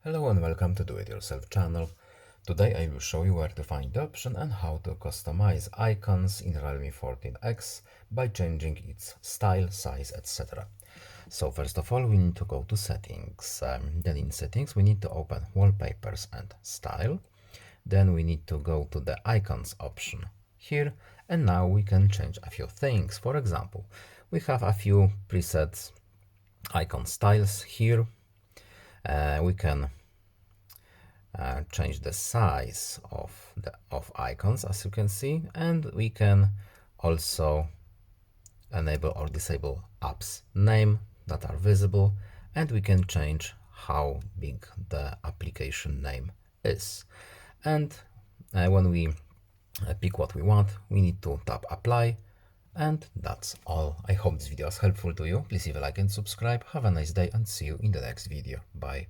Hello and welcome to Do It Yourself channel. Today I will show you where to find the option and how to customize icons in Realme 14x by changing its style, size, etc. So first of all we need to go to settings. Then in settings we need to open wallpapers and style. Then we need to go to the icons option here, and now we can change a few things. For example, we have a few presets icon styles here. We can change the size of icons, as you can see, and we can also enable or disable apps name that are visible, and we can change how big the application name is. And when we pick what we want, we need to tap apply, and that's all. I hope this video was helpful to you. Please leave a like and subscribe. Have a nice day and see you in the next video. Bye.